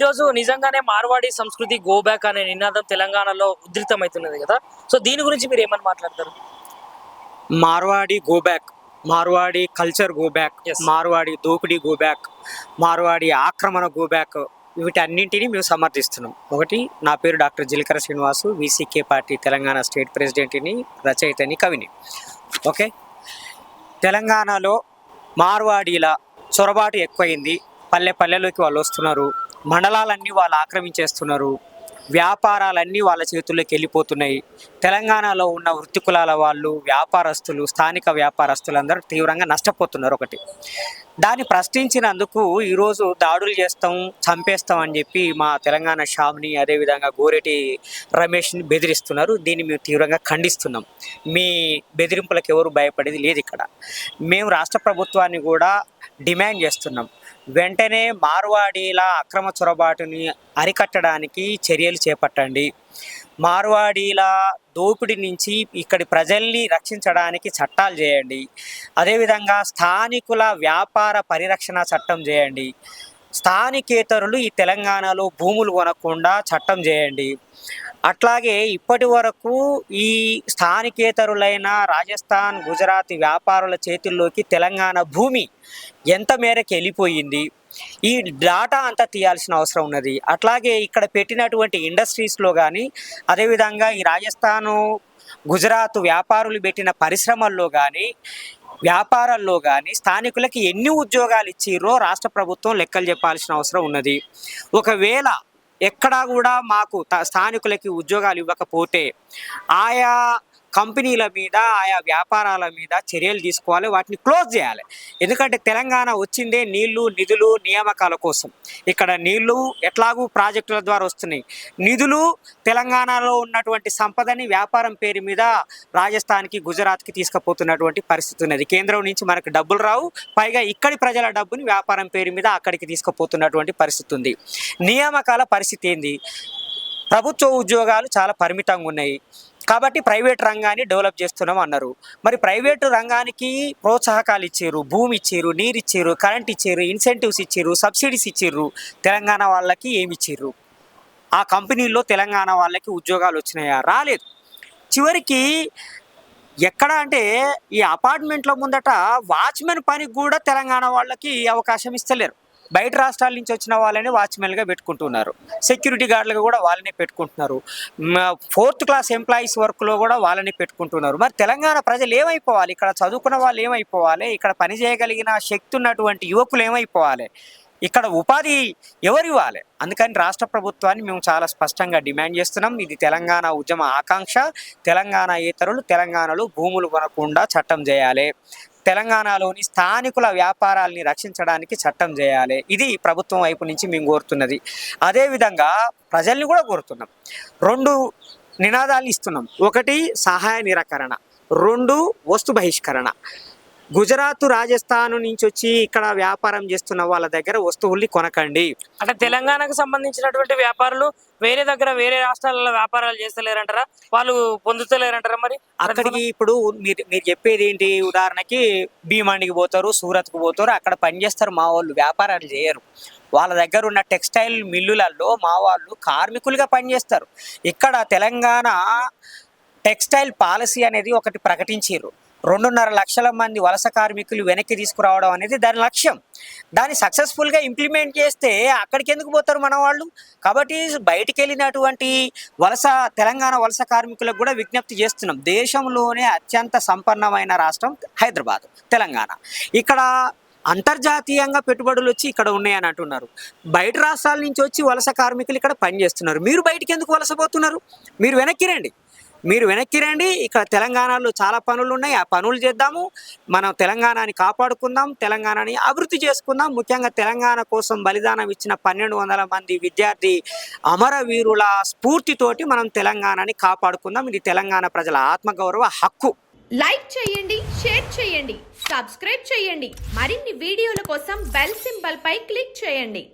రోజు నిజంగానే మార్వాడి సంస్కృతి గో బ్యాక్ అనే నినాదం తెలంగాణలో ఉధృతమవుతున్నది కదా. సో దీని గురించి మీరు ఏమని మాట్లాడతారు? Marwadi go back, Marwadi culture go back, Yes. Marwadi దోపిడీ గో బ్యాక్, మార్వాడి ఆక్రమణ గో బ్యాక్, వీటన్నింటినీ మేము సమర్థిస్తున్నాం. ఒకటి, నా పేరు doctor Jilakara Srinivasu, VCK party Telangana state ప్రెసిడెంట్ని, రచయితని, కవిని. ఓకే, తెలంగాణలో మార్వాడీల చొరబాటు ఎక్కువైంది. పల్లె పల్లెలోకి వాళ్ళు వస్తున్నారు, మండలాలన్నీ వాళ్ళు ఆక్రమించేస్తున్నారు, వ్యాపారాలన్నీ వాళ్ళ చేతుల్లోకి వెళ్ళిపోతున్నాయి. తెలంగాణలో ఉన్న వృత్తి కులాల వాళ్ళు, వ్యాపారస్తులు, స్థానిక వ్యాపారస్తులందరూ తీవ్రంగా నష్టపోతున్నారు. ఒకటి, దాన్ని ప్రశ్నించినందుకు ఈరోజు దాడులు చేస్తాం, చంపేస్తాం అని చెప్పి మా తెలంగాణ షామ్ని, అదేవిధంగా గోరెటి రమేష్ని బెదిరిస్తున్నారు. దీన్ని మేము తీవ్రంగా ఖండిస్తున్నాం. మీ బెదిరింపులకు ఎవరు భయపడేది లేదు. ఇక్కడ మేము రాష్ట్ర ప్రభుత్వాన్ని కూడా డిమాండ్ చేస్తున్నాం, వెంటనే మార్వాడీల అక్రమ చొరబాటుని అరికట్టడానికి చర్యలు చేపట్టండి. మార్వాడీల దోపిడీ నుంచి ఇక్కడి ప్రజల్ని రక్షించడానికి చట్టాలు చేయండి. అదేవిధంగా స్థానికుల వ్యాపార పరిరక్షణ చట్టం చేయండి. స్థానికేతరులు ఈ తెలంగాణలో భూములు కొనకుండా చట్టం చేయండి. అట్లాగే ఇప్పటి వరకు ఈ స్థానికేతరులైన రాజస్థాన్, గుజరాత్ వ్యాపారుల చేతుల్లోకి తెలంగాణ భూమి ఎంత మేరకు వెళ్ళిపోయింది, ఈ డాటా అంతా తీయాల్సిన అవసరం ఉన్నది. అట్లాగే ఇక్కడ పెట్టినటువంటి ఇండస్ట్రీస్లో కానీ, అదేవిధంగా ఈ రాజస్థాను, గుజరాత్ వ్యాపారులు పెట్టిన పరిశ్రమల్లో కానీ, వ్యాపారాల్లో కానీ స్థానికులకి ఎన్ని ఉద్యోగాలు ఇచ్చిర్రో రాష్ట్ర ప్రభుత్వం లెక్కలు చెప్పాల్సిన అవసరం ఉన్నది. ఒకవేళ ఎక్కడా కూడా మాకు స్థానికులకి ఉద్యోగాలు ఇవ్వకపోతే ఆయా కంపెనీల మీద, ఆయా వ్యాపారాల మీద చర్యలు తీసుకోవాలి, వాటిని క్లోజ్ చేయాలి. ఎందుకంటే తెలంగాణ వచ్చిందే నీళ్లు, నిధులు, నియామకాల కోసం. ఇక్కడ నీళ్లు ఎట్లాగూ ప్రాజెక్టుల ద్వారా వస్తున్నాయి, నిధులు తెలంగాణలో ఉన్నటువంటి సంపదని వ్యాపారం పేరు మీద రాజస్థాన్కి, గుజరాత్కి తీసుకుపోతున్నటువంటి పరిస్థితి ఉన్నది. కేంద్రం నుంచి మనకు డబ్బులు రావు, పైగా ఇక్కడి ప్రజల డబ్బుని వ్యాపారం పేరు మీద అక్కడికి తీసుకుపోతున్నటువంటి పరిస్థితి ఉంది. నియామకాల పరిస్థితి ఏంది? ప్రభుత్వ ఉద్యోగాలు చాలా పరిమితంగా ఉన్నాయి కాబట్టి ప్రైవేట్ రంగాన్ని డెవలప్ చేస్తున్నాం అన్నారు. మరి ప్రైవేటు రంగానికి ప్రోత్సాహకాలు ఇచ్చారు, భూమి ఇచ్చారు, నీరు ఇచ్చారు, కరెంట్ ఇచ్చారు, ఇన్సెంటివ్స్ ఇచ్చారు, సబ్సిడీస్ ఇచ్చారు. తెలంగాణ వాళ్ళకి ఏమి ఇచ్చారు? ఆ కంపెనీల్లో తెలంగాణ వాళ్ళకి ఉద్యోగాలు వచ్చినాయా? రాలేదు. చివరికి ఎక్కడ అంటే ఈ అపార్ట్మెంట్ల ముందట వాచ్మెన్ పనికి కూడా తెలంగాణ వాళ్ళకి అవకాశం ఇస్తలేరు. బయట రాష్ట్రాల నుంచి వచ్చిన వాళ్ళని వాచ్మెన్గా పెట్టుకుంటున్నారు, సెక్యూరిటీ గార్డులుగా కూడా వాళ్ళని పెట్టుకుంటున్నారు, 4th క్లాస్ ఎంప్లాయీస్ వర్క్లో కూడా వాళ్ళని పెట్టుకుంటున్నారు. మరి తెలంగాణ ప్రజలు ఏమైపోవాలి? ఇక్కడ చదువుకున్న వాళ్ళు ఏమైపోవాలి? ఇక్కడ పని చేయగలిగిన శక్తి ఉన్నటువంటి యువకులు ఏమైపోవాలి? ఇక్కడ ఉపాధి ఎవరు ఇవ్వాలి? అందుకని రాష్ట్ర ప్రభుత్వాన్ని మేము చాలా స్పష్టంగా డిమాండ్ చేస్తున్నాం. ఇది తెలంగాణ ఉద్యమ ఆకాంక్ష. తెలంగాణేతరులు తెలంగాణలో భూములు కొనకుండా చట్టం చేయాలి. తెలంగాణలోని స్థానికుల వ్యాపారాలని రక్షించడానికి చట్టం చేయాలి. ఇది ప్రభుత్వం వైపు నుంచి మేము కోరుతున్నది. అదేవిధంగా ప్రజల్ని కూడా కోరుతున్నాం. 2 నినాదాలు ఇస్తున్నాం. ఒకటి, సహాయ నిరాకరణ. 2, వస్తు బహిష్కరణ. గుజరాత్, రాజస్థాన్ నుంచి వచ్చి ఇక్కడ వ్యాపారం చేస్తున్న వాళ్ళ దగ్గర వస్తువుల్ని కొనకండి. అంటే తెలంగాణకు సంబంధించినటువంటి వ్యాపారులు వేరే దగ్గర, వేరే రాష్ట్రాలలో వ్యాపారాలు చేస్తలేరంటారా? వాళ్ళు పొందుతలేరంటారా? మరి అక్కడికి ఇప్పుడు మీరు చెప్పేది ఏంటి? ఉదాహరణకి భీమండికి పోతారు, సూరత్కు పోతారు, అక్కడ పనిచేస్తారు. మా వాళ్ళు వ్యాపారాలు చేయరు. వాళ్ళ దగ్గర ఉన్న టెక్స్టైల్ మిల్లులలో మా వాళ్ళు కార్మికులుగా పనిచేస్తారు. ఇక్కడ తెలంగాణ టెక్స్టైల్ పాలసీ అనేది ఒకటి ప్రకటించారు. 2.5 లక్షల మంది వలస కార్మికులు వెనక్కి తీసుకురావడం అనేది దాని లక్ష్యం. దాన్ని సక్సెస్ఫుల్గా ఇంప్లిమెంట్ చేస్తే అక్కడికి ఎందుకు పోతారు మన వాళ్ళు? కాబట్టి బయటికి వెళ్ళినటువంటి తెలంగాణ వలస కార్మికులకు కూడా విజ్ఞప్తి చేస్తున్నాం. దేశంలోనే అత్యంత సంపన్నమైన రాష్ట్రం హైదరాబాద్, తెలంగాణ. ఇక్కడ అంతర్జాతీయంగా పెట్టుబడులు వచ్చి ఇక్కడ ఉన్నాయని అంటున్నారు. బయట రాష్ట్రాల నుంచి వచ్చి వలస కార్మికులు ఇక్కడ పనిచేస్తున్నారు. మీరు బయటికి ఎందుకు వలసపోతున్నారు? మీరు వెనక్కి రండి. ఇక్కడ తెలంగాణలో చాలా పనులు ఉన్నాయి, ఆ పనులు చేద్దాము. మనం తెలంగాణని కాపాడుకుందాం, తెలంగాణని అభివృద్ధి చేసుకుందాం. ముఖ్యంగా తెలంగాణ కోసం బలిదానం ఇచ్చిన 1200 మంది విద్యార్థి అమరవీరుల స్ఫూర్తితోటి మనం తెలంగాణని కాపాడుకుందాం. ఇది తెలంగాణ ప్రజల ఆత్మగౌరవ హక్కు. లైక్ చేయండి, షేర్ చేయండి, సబ్స్క్రైబ్ చేయండి. మరిన్ని వీడియోల కోసం బెల్ సింబల్ పై క్లిక్ చేయండి.